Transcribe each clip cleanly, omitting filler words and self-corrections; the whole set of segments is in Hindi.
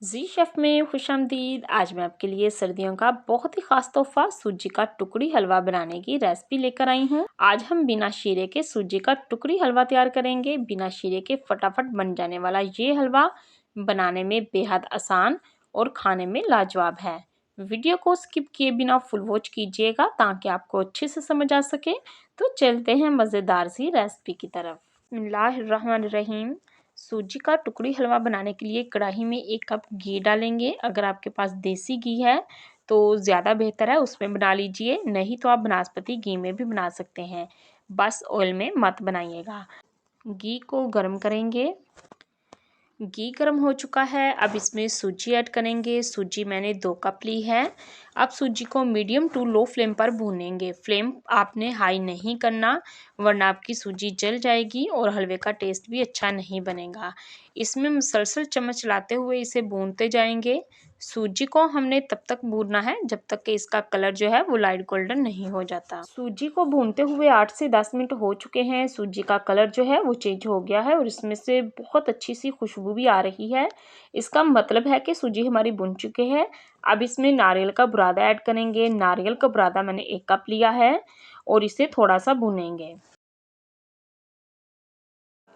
जी शेफ में खुशामदीद। आज मैं आपके लिए सर्दियों का बहुत ही खास तोहफा सूजी का टुकड़ी हलवा बनाने की रेसिपी लेकर आई हूँ। आज हम बिना शीरे के सूजी का टुकड़ी हलवा तैयार करेंगे। बिना शीरे के फटाफट बन जाने वाला ये हलवा बनाने में बेहद आसान और खाने में लाजवाब है। वीडियो को स्किप किए बिना फुल वॉच कीजिएगा ताकि आपको अच्छे से समझ आ सके। तो चलते हैं मज़ेदार सी रेसिपी की तरफ। बिस्मिल्लाहिर्रहमानिर्रहीम। सूजी का टुकड़ी हलवा बनाने के लिए कढ़ाई में 1 कप घी डालेंगे। अगर आपके पास देसी घी है तो ज़्यादा बेहतर है, उसमें बना लीजिए, नहीं तो आप बनास्पति घी में भी बना सकते हैं। बस ऑयल में मत बनाइएगा। घी को गर्म करेंगे। घी गर्म हो चुका है, अब इसमें सूजी ऐड करेंगे। सूजी मैंने 2 कप ली है। अब सूजी को मीडियम टू लो फ्लेम पर भूनेंगे। फ्लेम आपने हाई नहीं करना वरना आपकी सूजी जल जाएगी और हलवे का टेस्ट भी अच्छा नहीं बनेगा। इसमें मुसलसल चम्मच चलाते हुए इसे भूनते जाएंगे। सूजी को हमने तब तक भूनना है जब तक कि इसका कलर जो है वो लाइट गोल्डन नहीं हो जाता। सूजी को भूनते हुए 8 से 10 मिनट हो चुके हैं। सूजी का कलर जो है वो चेंज हो गया है और इसमें से बहुत अच्छी सी खुशबू भी आ रही है। इसका मतलब है कि सूजी हमारी भुन चुके हैं। अब इसमें नारियल का बुरादा ऐड करेंगे। नारियल का बुरादा मैंने 1 कप लिया है और इसे थोड़ा सा भूनेंगे।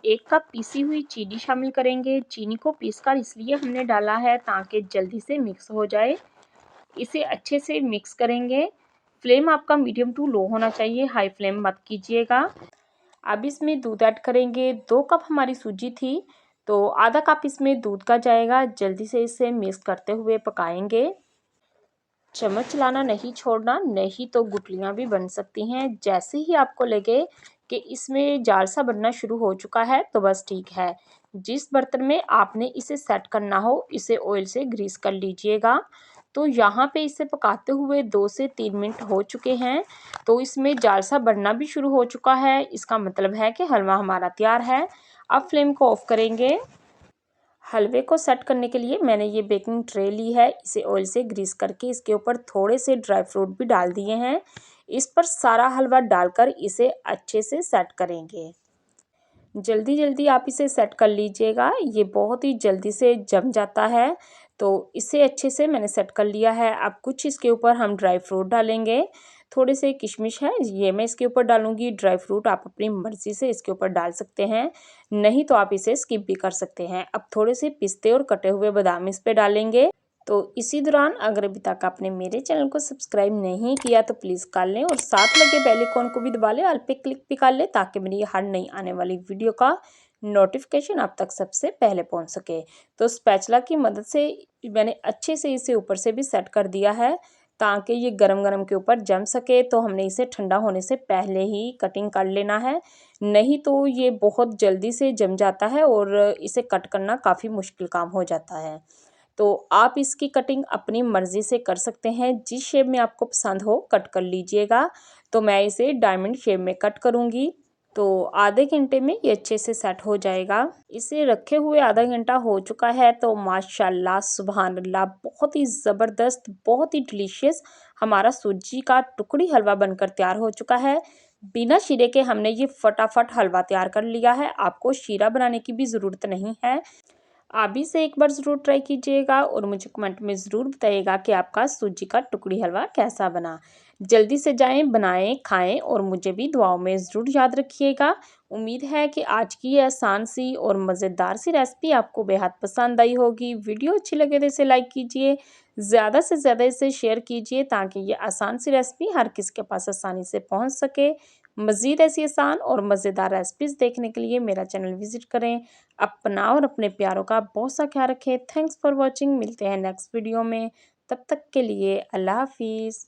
1 कप पीसी हुई चीनी शामिल करेंगे। चीनी को पीसकर इसलिए हमने डाला है ताकि जल्दी से मिक्स हो जाए। इसे अच्छे से मिक्स करेंगे। फ्लेम आपका मीडियम टू लो होना चाहिए, हाई फ्लेम मत कीजिएगा। अब इसमें दूध ऐड करेंगे। 2 कप हमारी सूजी थी तो आधा कप इसमें दूध का जाएगा। जल्दी से इसे मिक्स करते हुए पकाएंगे। चम्मच चलाना नहीं छोड़ना, नहीं तो गुठलियाँ भी बन सकती हैं। जैसे ही आपको लगे कि इसमें जाल सा बनना शुरू हो चुका है तो बस ठीक है। जिस बर्तन में आपने इसे सेट करना हो इसे ऑयल से ग्रीस कर लीजिएगा। तो यहाँ पे इसे पकाते हुए 2 से 3 मिनट हो चुके हैं तो इसमें जाल सा बनना भी शुरू हो चुका है। इसका मतलब है कि हलवा हमारा तैयार है। अब फ्लेम को ऑफ करेंगे। हलवे को सेट करने के लिए मैंने ये बेकिंग ट्रे ली है। इसे ऑयल से ग्रीस करके इसके ऊपर थोड़े से ड्राई फ्रूट भी डाल दिए हैं। इस पर सारा हलवा डालकर इसे अच्छे से सेट करेंगे। जल्दी जल्दी आप इसे सेट कर लीजिएगा, ये बहुत ही जल्दी से जम जाता है। तो इसे अच्छे से मैंने सेट कर लिया है। अब कुछ इसके ऊपर हम ड्राई फ्रूट डालेंगे। थोड़े से किशमिश है ये मैं इसके ऊपर डालूंगी। ड्राई फ्रूट आप अपनी मर्ज़ी से इसके ऊपर डाल सकते हैं, नहीं तो आप इसे स्किप भी कर सकते हैं। अब थोड़े से पिस्ते और कटे हुए बादाम इस पे डालेंगे। तो इसी दौरान अगर अभी तक आपने मेरे चैनल को सब्सक्राइब नहीं किया तो प्लीज़ कर लें और साथ लगे बेल आइकॉन को भी दबा लें, ऑल पे क्लिक भी कर लें ताकि मेरी हर नई आने वाली वीडियो का नोटिफिकेशन आप तक सबसे पहले पहुंच सके। तो स्पैचुला की मदद से मैंने अच्छे से इसे ऊपर से भी सेट कर दिया है ताकि ये गरम गरम के ऊपर जम सके। तो हमने इसे ठंडा होने से पहले ही कटिंग कर लेना है, नहीं तो ये बहुत जल्दी से जम जाता है और इसे कट करना काफ़ी मुश्किल काम हो जाता है। तो आप इसकी कटिंग अपनी मर्ज़ी से कर सकते हैं, जिस शेप में आपको पसंद हो कट कर लीजिएगा। तो मैं इसे डायमंड शेप में कट करूँगी। तो आधे घंटे में ये अच्छे से सेट हो जाएगा। इसे रखे हुए आधा घंटा हो चुका है तो माशाल्लाह सुभान अल्लाह बहुत ही ज़बरदस्त, बहुत ही डिलीशियस हमारा सूजी का टुकड़ी हलवा बनकर तैयार हो चुका है। बिना शीरे के हमने ये फटाफट हलवा तैयार कर लिया है। आपको शीरा बनाने की भी ज़रूरत नहीं है। आप भी इसे एक बार ज़रूर ट्राई कीजिएगा और मुझे कमेंट में ज़रूर बताइएगा कि आपका सूजी का टुकड़ी हलवा कैसा बना। जल्दी से जाएं, बनाएं, खाएं और मुझे भी दुआओं में ज़रूर याद रखिएगा। उम्मीद है कि आज की ये आसान सी और मज़ेदार सी रेसिपी आपको बेहद पसंद आई होगी। वीडियो अच्छी लगे तो इसे लाइक कीजिए, ज़्यादा से ज़्यादा इसे शेयर कीजिए ताकि ये आसान सी रेसिपी हर किसी के पास आसानी से पहुँच सके। मज़ीद ऐसी आसान और मज़ेदार रेसिपीज़ देखने के लिए मेरा चैनल विज़िट करें। अपना और अपने प्यारों का बहुत सा ख्याल रखें। Thanks for watching. मिलते हैं नेक्स्ट वीडियो में, तब तक के लिए अल्लाह हाफिज़।